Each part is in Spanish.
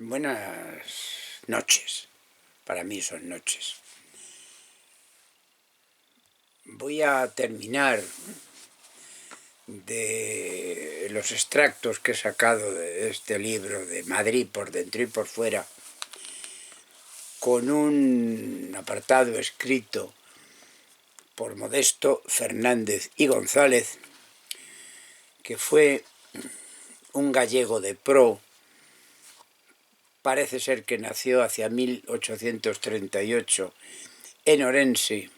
Buenas noches, para mí son noches. Voy a terminar de los extractos que he sacado de este libro de Madrid por dentro y por fuera, con un apartado escrito por Modesto Fernández y González, que fue un gallego de pro. Parece ser que nació hacia 1838 en Orense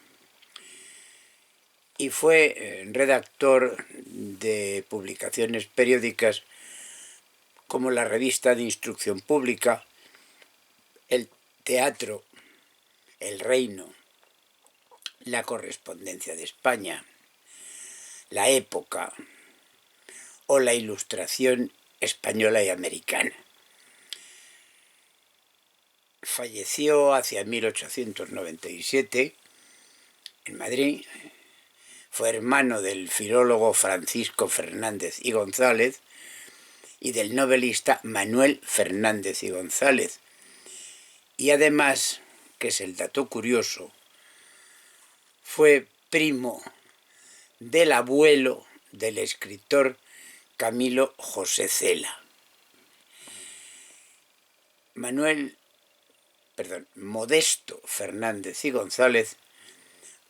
y fue redactor de publicaciones periódicas como la Revista de Instrucción Pública, El Teatro, El Reino, La Correspondencia de España, La Época o La Ilustración española y americana. Falleció hacia 1897 en Madrid. Fue hermano del filólogo Francisco Fernández y González y del novelista Manuel Fernández y González. Y además, que es el dato curioso, fue primo del abuelo del escritor Camilo José Cela. Modesto Fernández y González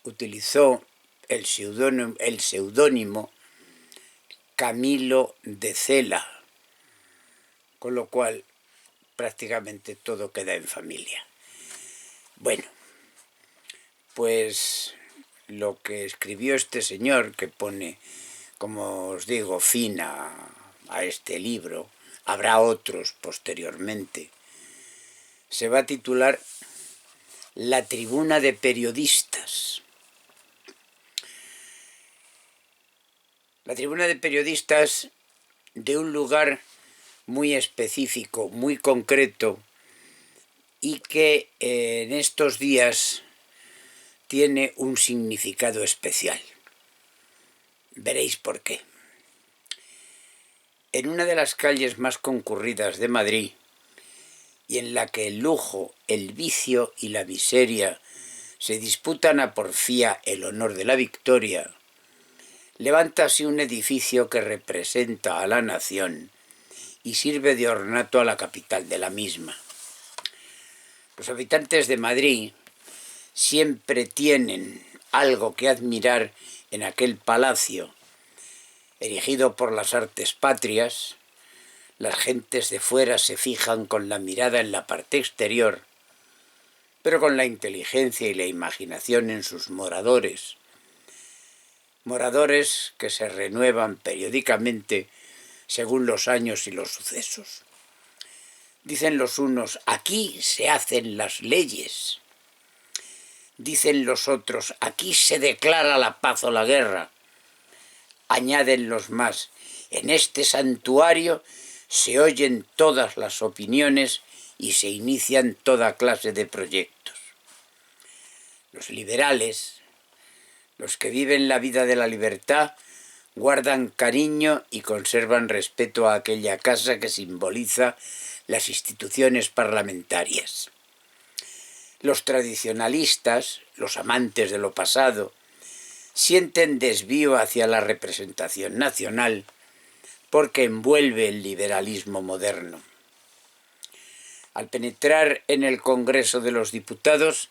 utilizó el seudónimo Camilo de Cela, con lo cual prácticamente todo queda en familia. Bueno, pues lo que escribió este señor, que pone, como os digo, fin a este libro, habrá otros posteriormente, se va a titular La Tribuna de Periodistas. La Tribuna de Periodistas de un lugar muy específico, muy concreto, y que en estos días tiene un significado especial. Veréis por qué. En una de las calles más concurridas de Madrid, y en la que el lujo, el vicio y la miseria se disputan a porfía el honor de la victoria, levántase un edificio que representa a la nación y sirve de ornato a la capital de la misma. Los habitantes de Madrid siempre tienen algo que admirar en aquel palacio, erigido por las artes patrias. Las gentes de fuera se fijan con la mirada en la parte exterior, pero con la inteligencia y la imaginación en sus moradores. Moradores que se renuevan periódicamente según los años y los sucesos. Dicen los unos, aquí se hacen las leyes. Dicen los otros, aquí se declara la paz o la guerra. Añaden los más, en este santuario se oyen todas las opiniones y se inician toda clase de proyectos. Los liberales, los que viven la vida de la libertad, guardan cariño y conservan respeto a aquella casa que simboliza las instituciones parlamentarias. Los tradicionalistas, los amantes de lo pasado, sienten desvío hacia la representación nacional porque envuelve el liberalismo moderno. Al penetrar en el Congreso de los Diputados,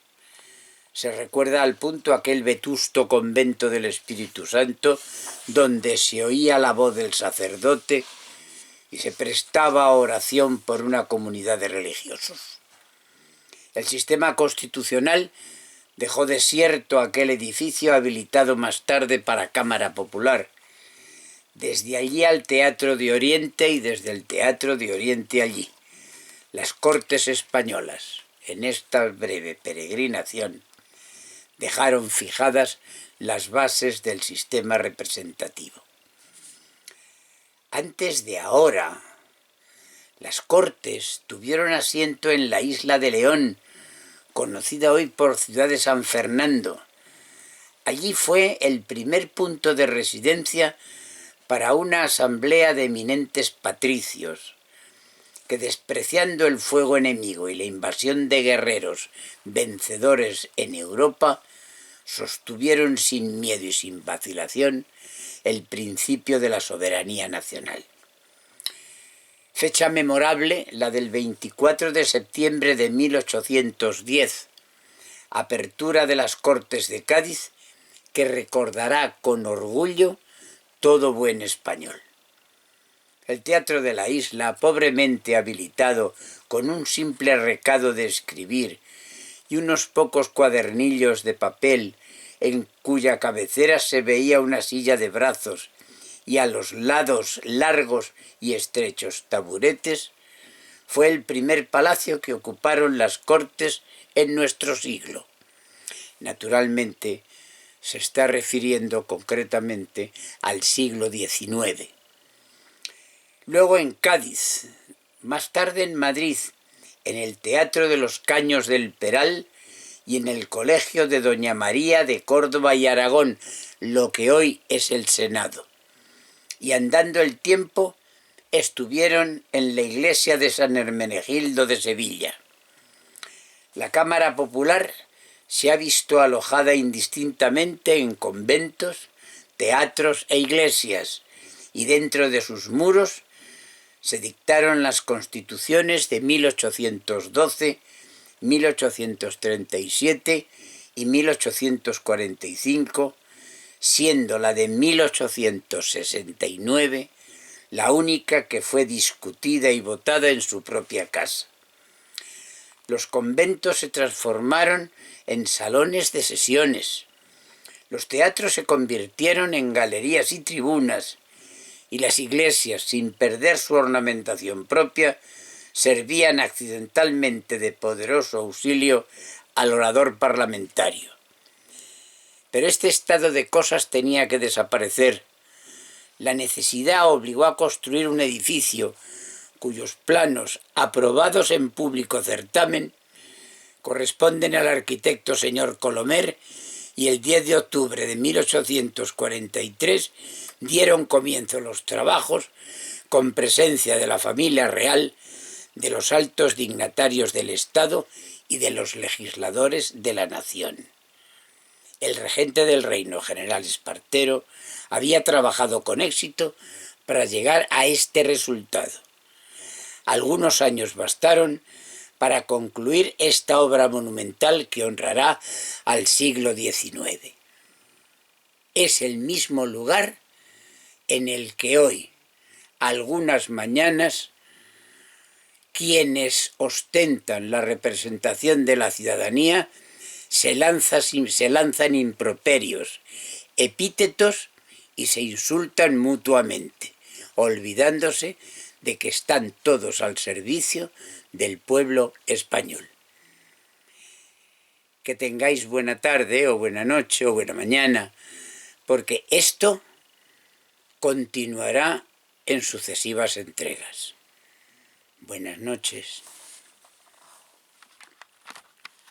se recuerda al punto aquel vetusto convento del Espíritu Santo donde se oía la voz del sacerdote y se prestaba a oración por una comunidad de religiosos. El sistema constitucional dejó desierto aquel edificio habilitado más tarde para Cámara Popular. Desde allí al Teatro de Oriente y desde el Teatro de Oriente allí. Las Cortes Españolas, en esta breve peregrinación, dejaron fijadas las bases del sistema representativo. Antes de ahora, las Cortes tuvieron asiento en la isla de León, conocida hoy por Ciudad de San Fernando. Allí fue el primer punto de residencia para una asamblea de eminentes patricios, que despreciando el fuego enemigo y la invasión de guerreros vencedores en Europa, sostuvieron sin miedo y sin vacilación el principio de la soberanía nacional. Fecha memorable la del 24 de septiembre de 1810, apertura de las Cortes de Cádiz, que recordará con orgullo todo buen español. El Teatro de la Isla, pobremente habilitado con un simple recado de escribir y unos pocos cuadernillos de papel en cuya cabecera se veía una silla de brazos y a los lados largos y estrechos taburetes, fue el primer palacio que ocuparon las Cortes en nuestro siglo. Naturalmente, se está refiriendo concretamente al siglo XIX. Luego en Cádiz, más tarde en Madrid, en el Teatro de los Caños del Peral y en el Colegio de Doña María de Córdoba y Aragón, lo que hoy es el Senado. Y andando el tiempo, estuvieron en la iglesia de San Hermenegildo de Sevilla. La Cámara Popular se ha visto alojada indistintamente en conventos, teatros e iglesias, y dentro de sus muros se dictaron las constituciones de 1812, 1837 y 1845, siendo la de 1869 la única que fue discutida y votada en su propia casa. Los conventos se transformaron en salones de sesiones, los teatros se convirtieron en galerías y tribunas, y las iglesias, sin perder su ornamentación propia, servían accidentalmente de poderoso auxilio al orador parlamentario. Pero este estado de cosas tenía que desaparecer. La necesidad obligó a construir un edificio cuyos planos, aprobados en público certamen, corresponden al arquitecto señor Colomer, y el 10 de octubre de 1843 dieron comienzo los trabajos con presencia de la familia real, de los altos dignatarios del Estado y de los legisladores de la nación. El regente del reino, general Espartero, había trabajado con éxito para llegar a este resultado. Algunos años bastaron para concluir esta obra monumental que honrará al siglo XIX. Es el mismo lugar en el que hoy, algunas mañanas, quienes ostentan la representación de la ciudadanía se lanzan improperios, epítetos y se insultan mutuamente, olvidándose de que están todos al servicio del pueblo español. Que tengáis buena tarde o buena noche o buena mañana, porque esto continuará en sucesivas entregas. Buenas noches.